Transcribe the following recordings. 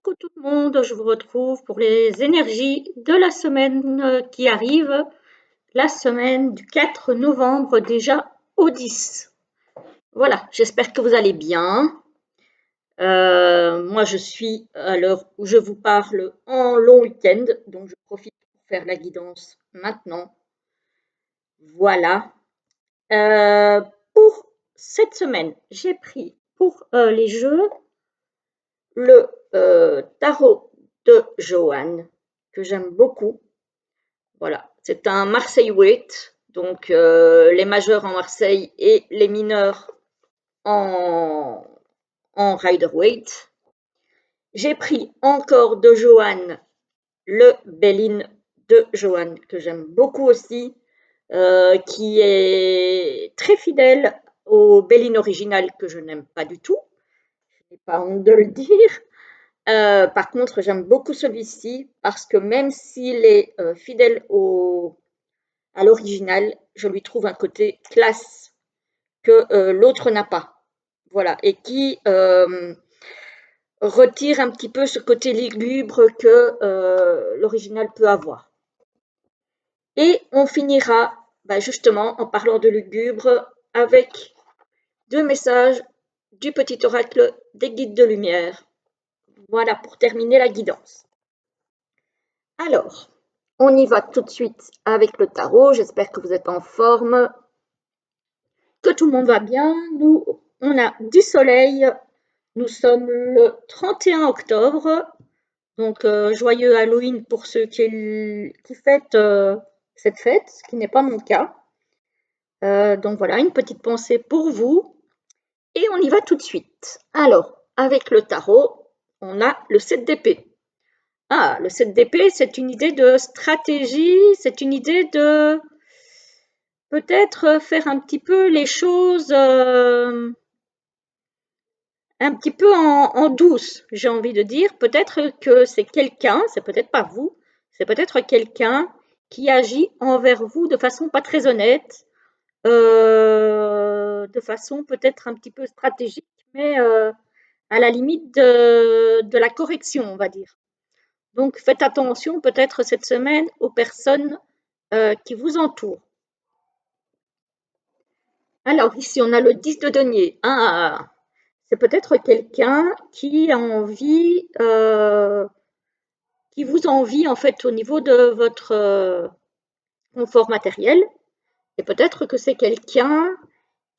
Coucou tout le monde, je vous retrouve pour les énergies de la semaine qui arrive, la semaine du 4 novembre déjà au 10. Voilà, j'espère que vous allez bien. Moi je suis à l'heure où je vous parle en long week-end, donc je profite pour faire la guidance maintenant. Voilà. Euh, pour cette semaine, j'ai pris pour les jeux le tarot de Johan, que j'aime beaucoup. Voilà, c'est un Marseille Weight, donc les majeurs en Marseille et les mineurs en, en Rider Weight. J'ai pris encore de Johan le Bellin de Johan, que j'aime beaucoup aussi, qui est très fidèle au Bellin original que je n'aime pas du tout. Je n'ai pas honte de le dire. Par contre, j'aime beaucoup celui-ci parce que même s'il est fidèle à l'original, je lui trouve un côté classe que l'autre n'a pas. Voilà, et qui retire un petit peu ce côté lugubre que l'original peut avoir. Et on finira justement en parlant de lugubre avec deux messages du petit oracle des guides de lumière. Voilà pour terminer la guidance. Alors, on y va tout de suite avec le tarot. J'espère que vous êtes en forme, que tout le monde va bien. Nous, on a du soleil. Nous sommes le 31 octobre. Donc, joyeux Halloween pour ceux qui fêtent cette fête, ce qui n'est pas mon cas. Donc voilà, une petite pensée pour vous. Et on y va tout de suite. Alors, avec le tarot, on a le 7 d'épée. Ah, le 7 d'épée, c'est une idée de stratégie, c'est une idée de peut-être faire un petit peu les choses un petit peu en douce, j'ai envie de dire. Peut-être que c'est quelqu'un, c'est peut-être pas vous, c'est peut-être quelqu'un qui agit envers vous de façon pas très honnête, de façon peut-être un petit peu stratégique, mais à la limite de la correction, on va dire. Donc faites attention peut-être cette semaine aux personnes qui vous entourent. Alors ici, on a le 10 de denier. Ah, c'est peut-être quelqu'un qui a envie, qui vous envie en fait au niveau de votre confort matériel. Et peut-être que c'est quelqu'un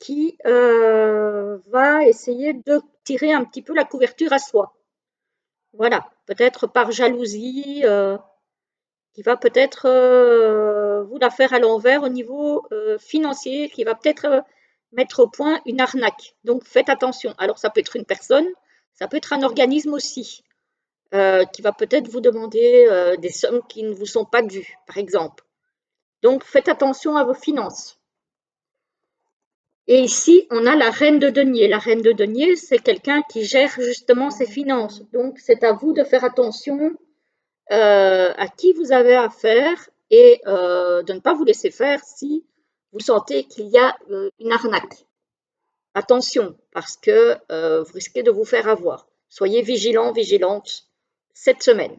qui va essayer de tirer un petit peu la couverture à soi. Voilà, peut-être par jalousie, qui va peut-être vous la faire à l'envers au niveau financier, qui va peut-être mettre au point une arnaque. Donc faites attention. Alors ça peut être une personne, ça peut être un organisme aussi, qui va peut-être vous demander des sommes qui ne vous sont pas dues, par exemple. Donc faites attention à vos finances. Et ici, on a la reine de denier. La reine de denier, c'est quelqu'un qui gère justement ses finances. Donc c'est à vous de faire attention à qui vous avez affaire et de ne pas vous laisser faire si vous sentez qu'il y a une arnaque. Attention, parce que vous risquez de vous faire avoir. Soyez vigilants, vigilantes cette semaine.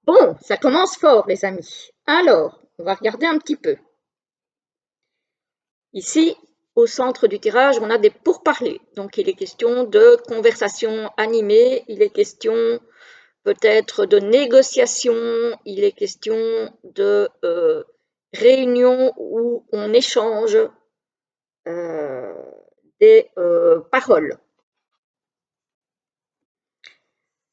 Bon, ça commence fort, les amis. Alors, on va regarder un petit peu. Ici, au centre du tirage, on a des pourparlers. Donc, il est question de conversation animée, il est question peut-être de négociation, il est question de réunion où on échange des paroles.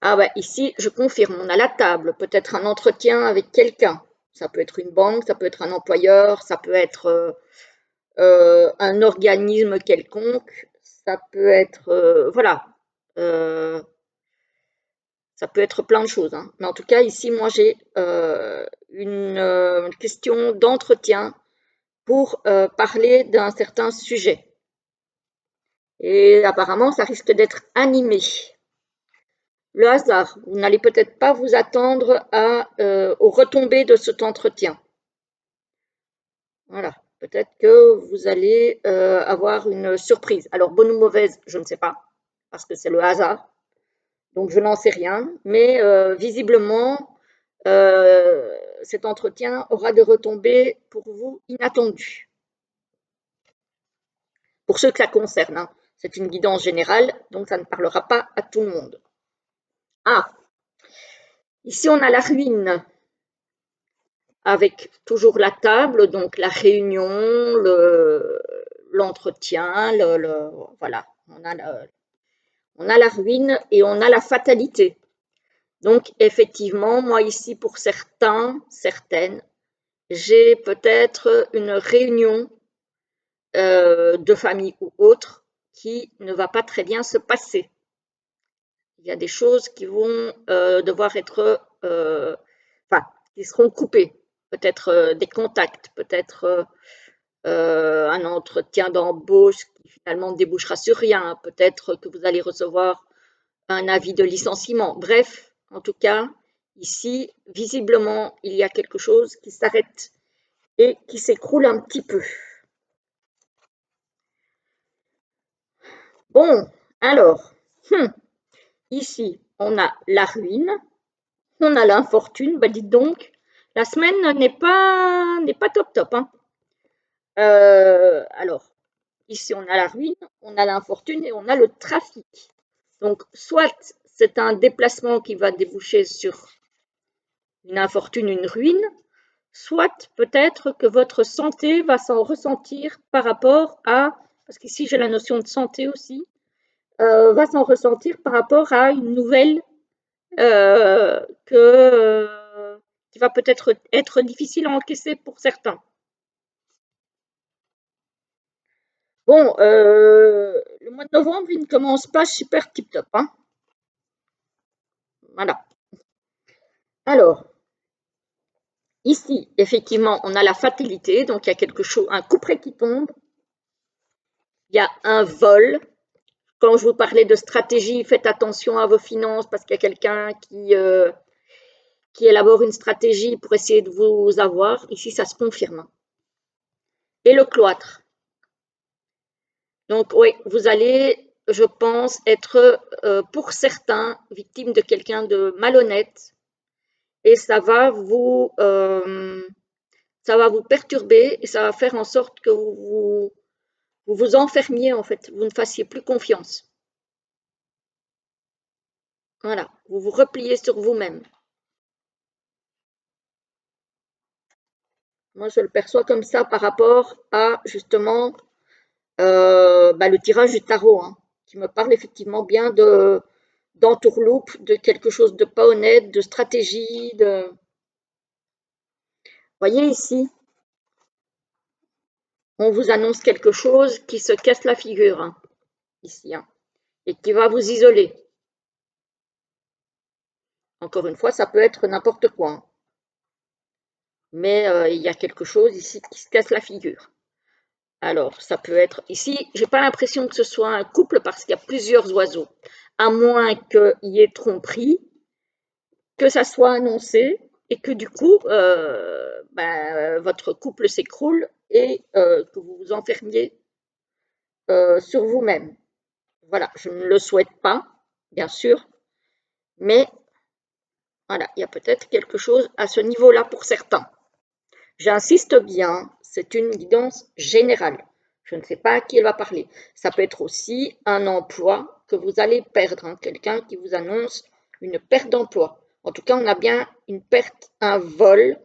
Ah ouais, ici, je confirme, on a la table, peut-être un entretien avec quelqu'un. Ça peut être une banque, ça peut être un employeur, ça peut être un organisme quelconque, ça peut être, voilà, euh, ça peut être plein de choses, hein. Mais en tout cas, ici, moi, j'ai une question d'entretien pour parler d'un certain sujet. Et apparemment, ça risque d'être animé. Le hasard, vous n'allez peut-être pas vous attendre aux retombées de cet entretien. Voilà, peut-être que vous allez avoir une surprise. Alors, bonne ou mauvaise, je ne sais pas, parce que c'est le hasard. Donc je n'en sais rien, mais visiblement, cet entretien aura des retombées pour vous inattendues. Pour ceux que ça concerne, hein. C'est une guidance générale, donc ça ne parlera pas à tout le monde. Ah, ici on a la ruine avec toujours la table, donc la réunion, l'entretien, voilà, on a la ruine et on a la fatalité. Donc effectivement, moi ici pour certains, certaines, j'ai peut-être une réunion de famille ou autre qui ne va pas très bien se passer. Il y a des choses qui vont devoir être, enfin, qui seront coupées. Peut-être des contacts, peut-être un entretien d'embauche qui finalement ne débouchera sur rien. Peut-être que vous allez recevoir un avis de licenciement. Bref, en tout cas, ici, visiblement, il y a quelque chose qui s'arrête et qui s'écroule un petit peu. Bon, alors, ici, on a la ruine, on a l'infortune. Bah, dites donc, la semaine n'est pas top top. Hein. Alors, ici, on a la ruine, on a l'infortune et on a le trafic. Donc, soit c'est un déplacement qui va déboucher sur une infortune, une ruine, soit peut-être que votre santé va s'en ressentir par rapport à, parce qu'ici j'ai la notion de santé aussi, va s'en ressentir par rapport à une nouvelle qui va peut-être être difficile à encaisser pour certains. Bon, le mois de novembre, il ne commence pas super tip-top. Hein. Voilà. Alors, ici, effectivement, on a la fatalité, donc il y a quelque chose, un couperet qui tombe, il y a un vol. Quand je vous parlais de stratégie, faites attention à vos finances parce qu'il y a quelqu'un qui élabore une stratégie pour essayer de vous avoir. Ici, ça se confirme. Et le cloître. Donc, oui, vous allez, je pense, être pour certains victime de quelqu'un de malhonnête et ça va vous perturber et ça va faire en sorte que vous vous enfermiez en fait, vous ne fassiez plus confiance. Voilà, vous vous repliez sur vous-même. Moi, je le perçois comme ça par rapport à justement le tirage du tarot, hein, qui me parle effectivement bien d'entourloupe, de quelque chose de pas honnête, de stratégie, de. Vous voyez ici, on vous annonce quelque chose qui se casse la figure, hein, ici, hein, et qui va vous isoler. Encore une fois, ça peut être n'importe quoi, hein, mais il y a quelque chose ici qui se casse la figure. Alors, ça peut être ici, j'ai pas l'impression que ce soit un couple parce qu'il y a plusieurs oiseaux, à moins qu'il y ait tromperie, que ça soit annoncé et que du coup, votre couple s'écroule et que vous vous enfermiez sur vous-même. Voilà, je ne le souhaite pas, bien sûr, mais voilà, il y a peut-être quelque chose à ce niveau-là pour certains. J'insiste bien, c'est une guidance générale. Je ne sais pas à qui elle va parler. Ça peut être aussi un emploi que vous allez perdre, hein, quelqu'un qui vous annonce une perte d'emploi. En tout cas, on a bien une perte, un vol.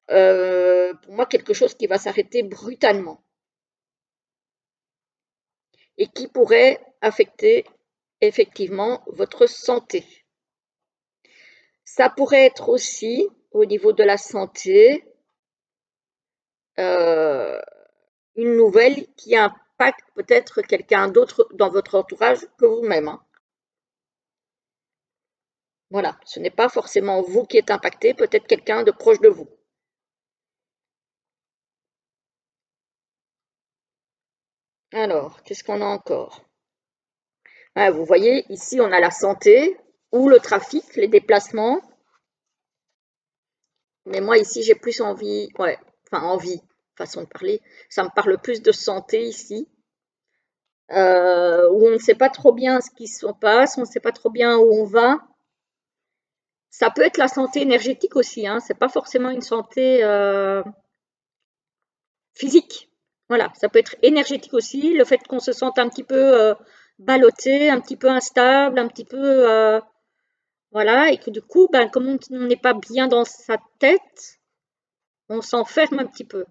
Pour moi, quelque chose qui va s'arrêter brutalement et qui pourrait affecter effectivement votre santé. Ça pourrait être aussi, au niveau de la santé, euh, une nouvelle qui impacte peut-être quelqu'un d'autre dans votre entourage que vous-même. Hein. Voilà, ce n'est pas forcément vous qui êtes impacté, peut-être quelqu'un de proche de vous. Alors, qu'est-ce qu'on a encore? Ah, vous voyez, ici, on a la santé ou le trafic, les déplacements. Mais moi, ici, j'ai plus envie, ouais, enfin envie, façon de parler. Ça me parle plus de santé ici. où on ne sait pas trop bien ce qui se passe, on ne sait pas trop bien où on va. Ça peut être la santé énergétique aussi, hein, c'est pas forcément une santé physique. Voilà, ça peut être énergétique aussi, le fait qu'on se sente un petit peu ballotté, un petit peu instable, un petit peu voilà, et que du coup, ben, comme on n'est pas bien dans sa tête, on s'enferme un petit peu.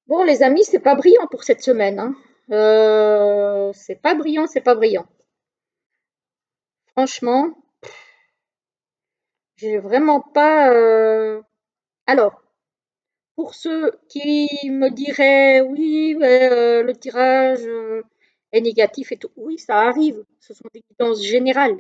Bon, les amis, c'est pas brillant pour cette semaine, hein. C'est pas brillant, c'est pas brillant. Franchement, j'ai vraiment pas. Alors, pour ceux qui me diraient oui, ouais, le tirage est négatif et tout, oui, ça arrive. Ce sont des guidances générales.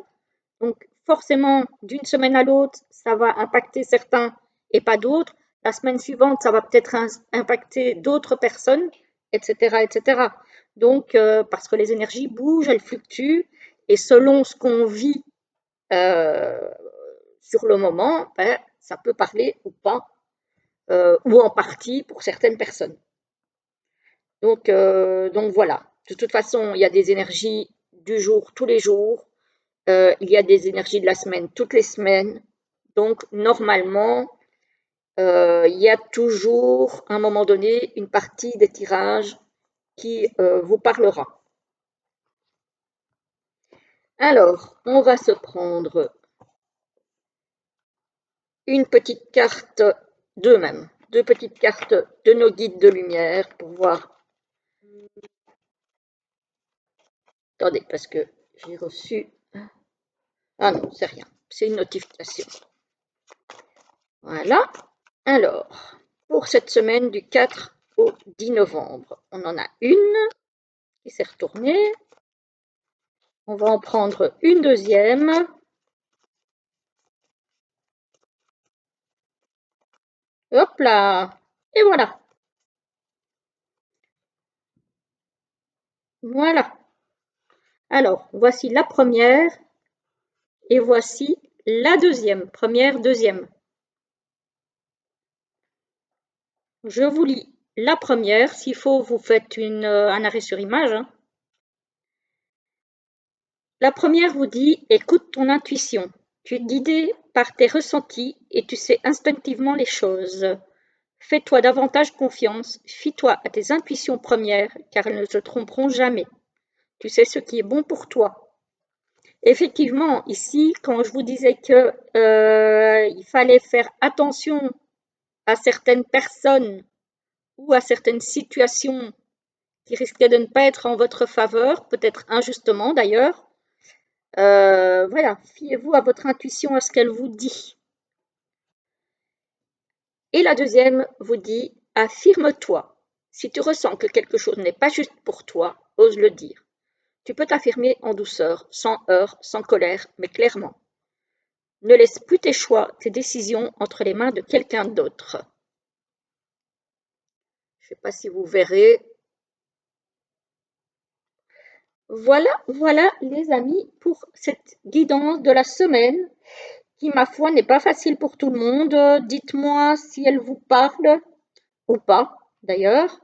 Donc, forcément, d'une semaine à l'autre, ça va impacter certains et pas d'autres. La semaine suivante, ça va peut-être impacter d'autres personnes, etc., etc. Donc, parce que les énergies bougent, elles fluctuent, et selon ce qu'on vit euh, sur le moment, ben, ça peut parler ou pas, ou en partie pour certaines personnes. Donc voilà. De toute façon, il y a des énergies du jour tous les jours. Il y a des énergies de la semaine toutes les semaines. Donc, normalement, il y a toujours, à un moment donné, une partie des tirages qui vous parlera. Alors, on va se prendre une petite carte d'eux-mêmes, deux petites cartes de nos guides de lumière pour voir. Attendez, parce que j'ai reçu. Ah non, c'est rien, c'est une notification. Voilà. Alors, pour cette semaine du 4 au 10 novembre, on en a une qui s'est retournée. On va en prendre une deuxième. Hop là. Et voilà. Voilà. Alors, voici la première et voici la deuxième. Première, deuxième. Je vous lis la première. S'il faut, vous faites un arrêt sur image, hein. La première vous dit: écoute ton intuition. Tu es guidé par tes ressentis et tu sais instinctivement les choses. Fais-toi davantage confiance, fie-toi à tes intuitions premières, car elles ne se tromperont jamais. Tu sais ce qui est bon pour toi. Effectivement, ici, quand je vous disais que il fallait faire attention à certaines personnes ou à certaines situations qui risquaient de ne pas être en votre faveur, peut-être injustement d'ailleurs, voilà, fiez-vous à votre intuition, à ce qu'elle vous dit. Et la deuxième vous dit: affirme-toi. Si tu ressens que quelque chose n'est pas juste pour toi, ose le dire. Tu peux t'affirmer en douceur, sans heurts, sans colère, mais clairement. Ne laisse plus tes choix, tes décisions entre les mains de quelqu'un d'autre. Je ne sais pas si vous verrez. Voilà, voilà les amis pour cette guidance de la semaine qui, ma foi, n'est pas facile pour tout le monde. Dites-moi si elle vous parle ou pas, d'ailleurs.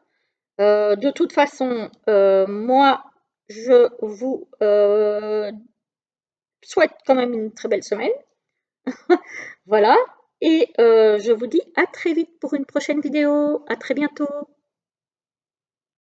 De toute façon, moi, je vous souhaite quand même une très belle semaine. Voilà. Et je vous dis à très vite pour une prochaine vidéo. À très bientôt.